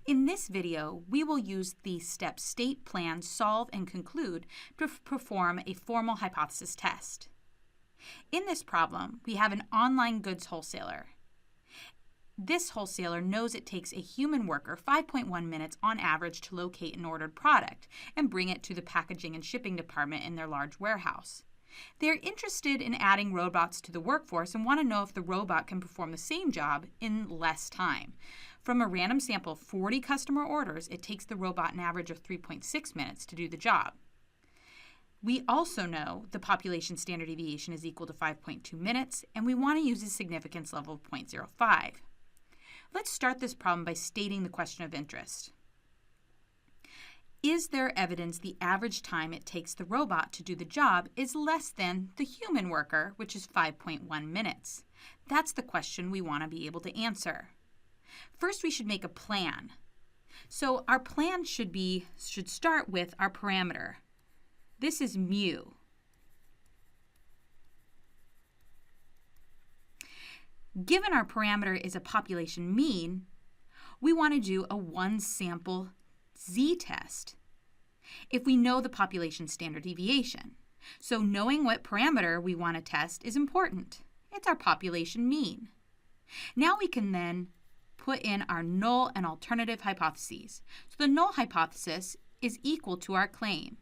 In this video, we will use the steps state, plan, solve, and conclude to perform a formal hypothesis test. In this problem, we have an online goods wholesaler. This wholesaler knows it takes a human worker 5.1 minutes on average to locate an ordered product and bring it to the packaging and shipping department in their large warehouse. They're interested in adding robots to the workforce and want to know if the robot can perform the same job in less time. From a random sample of 40 customer orders, it takes the robot an average of 3.6 minutes to do the job. We also know the population standard deviation is equal to 5.2 minutes, and we want to use a significance level of 0.05. Let's start this problem by stating the question of interest. Is there evidence the average time it takes the robot to do the job is less than the human worker, which is 5.1 minutes? That's the question we want to be able to answer. First, we should make a plan. So our plan should start with our parameter. This is mu. Given our parameter is a population mean, we want to do a one-sample z-test if we know the population standard deviation. So knowing what parameter we want to test is important. It's our population mean. Now we can then put in our null and alternative hypotheses. So the null hypothesis is equal to our claim.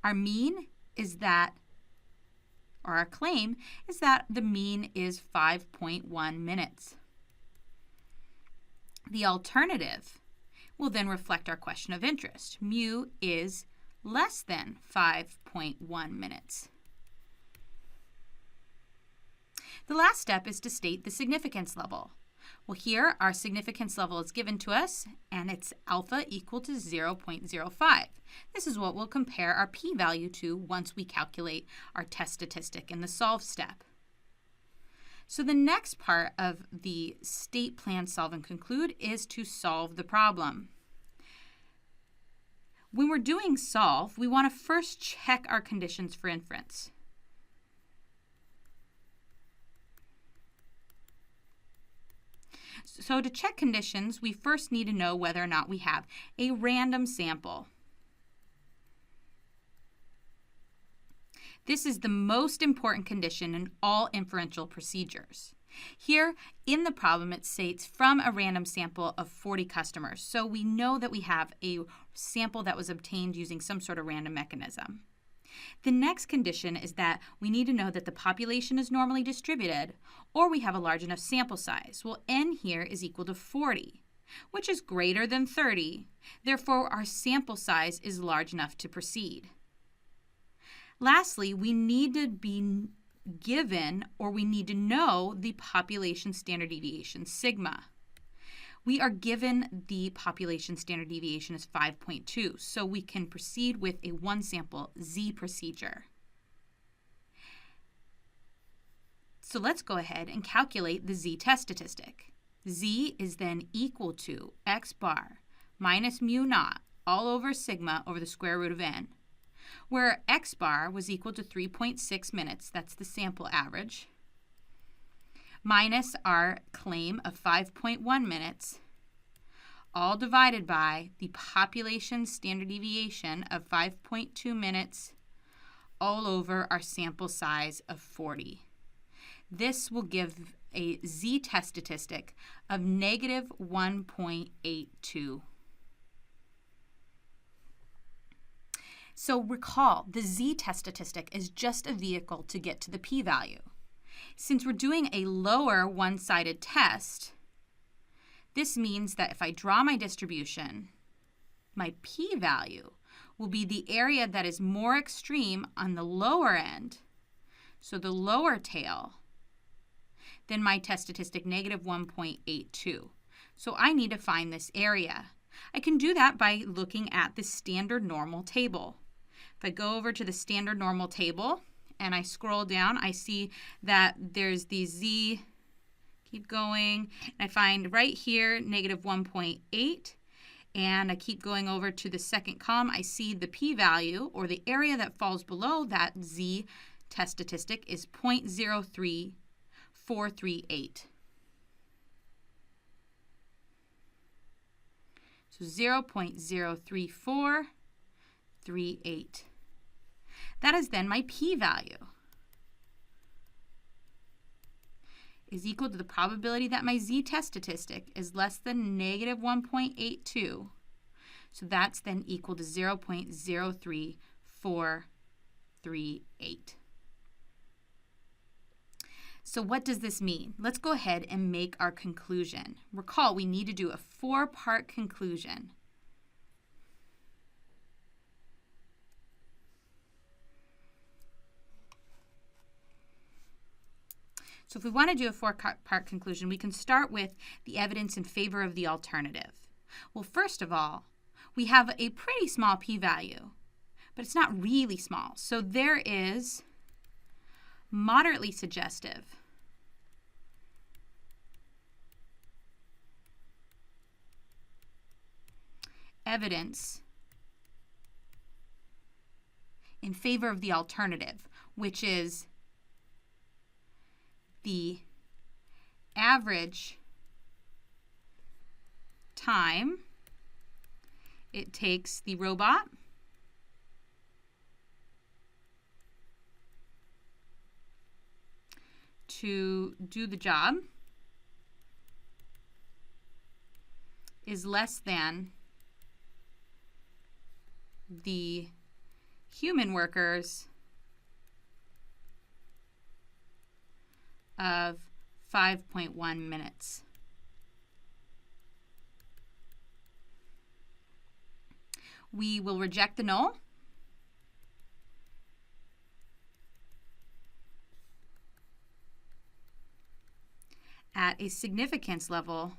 Our mean is that, or our claim is that the mean is 5.1 minutes. The alternative will then reflect our question of interest. Mu is less than 5.1 minutes. The last step is to state the significance level. Well, here our significance level is given to us, and it's alpha equal to 0.05. This is what we'll compare our p-value to once we calculate our test statistic in the solve step. So the next part of the state, plan, solve, and conclude is to solve the problem. When we're doing solve, we want to first check our conditions for inference. So to check conditions, we first need to know whether or not we have a random sample. This is the most important condition in all inferential procedures. Here in the problem, it states from a random sample of 40 customers. So we know that we have a sample that was obtained using some sort of random mechanism. The next condition is that we need to know that the population is normally distributed, or we have a large enough sample size. Well, n here is equal to 40, which is greater than 30. Therefore, our sample size is large enough to proceed. Lastly, we need to be given, or we need to know, the population standard deviation, sigma. We are given the population standard deviation as 5.2, so we can proceed with a one-sample z procedure. So let's go ahead and calculate the z-test statistic. Z is then equal to x bar minus mu naught all over sigma over the square root of n, where x bar was equal to 3.6 minutes, that's the sample average, minus our claim of 5.1 minutes, all divided by the population standard deviation of 5.2 minutes all over our sample size of 40. This will give a z-test statistic of negative 1.82. So recall, the z-test statistic is just a vehicle to get to the p-value. Since we're doing a lower one-sided test, this means that if I draw my distribution, my p-value will be the area that is more extreme on the lower end, so the lower tail, than my test statistic, negative 1.82. So I need to find this area. I can do that by looking at the standard normal table. If I go over to the standard normal table and I scroll down, I see that there's the z, keep going, and I find right here negative 1.8, and I keep going over to the second column. I see the p-value, or the area that falls below that z test statistic, is 0.03438. So 0.03438. That is then my p-value is equal to the probability that my z-test statistic is less than negative 1.82. So that's then equal to 0.03438. So what does this mean? Let's go ahead and make our conclusion. Recall, we need to do a 4-part conclusion. So if we want to do a 4-part conclusion, we can start with the evidence in favor of the alternative. Well, first of all, we have a pretty small p-value, but it's not really small. So there is moderately suggestive evidence in favor of the alternative, which is the average time it takes the robot to do the job is less than the human workers of 5.1 minutes. We will reject the null. At a significance level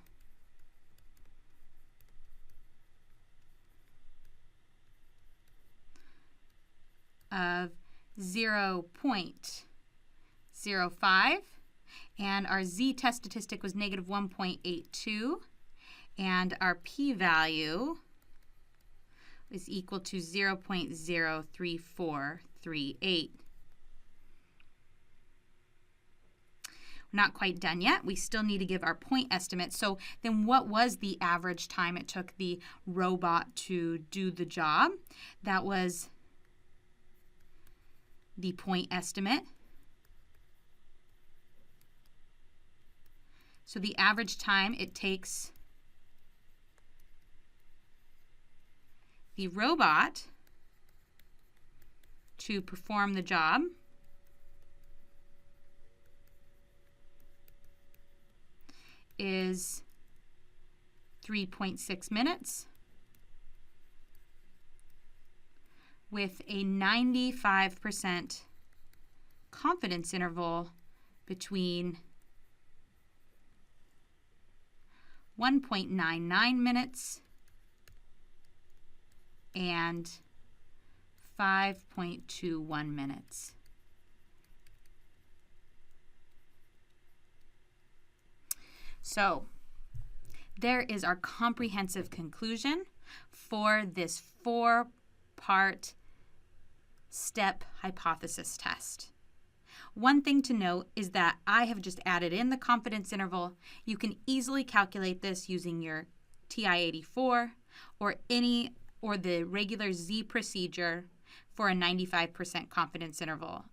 of 0.05, and our z-test statistic was negative 1.82, and our p-value is equal to 0.03438. We're not quite done yet. We still need to give our point estimate. So then what was the average time it took the robot to do the job? That was the point estimate. So the average time it takes the robot to perform the job is 3.6 minutes with a 95% confidence interval between 1.99 minutes and 5.21 minutes. So there is our comprehensive conclusion for this 4-part step hypothesis test. One thing to note is that I have just added in the confidence interval. You can easily calculate this using your TI-84 or the regular Z procedure for a 95% confidence interval.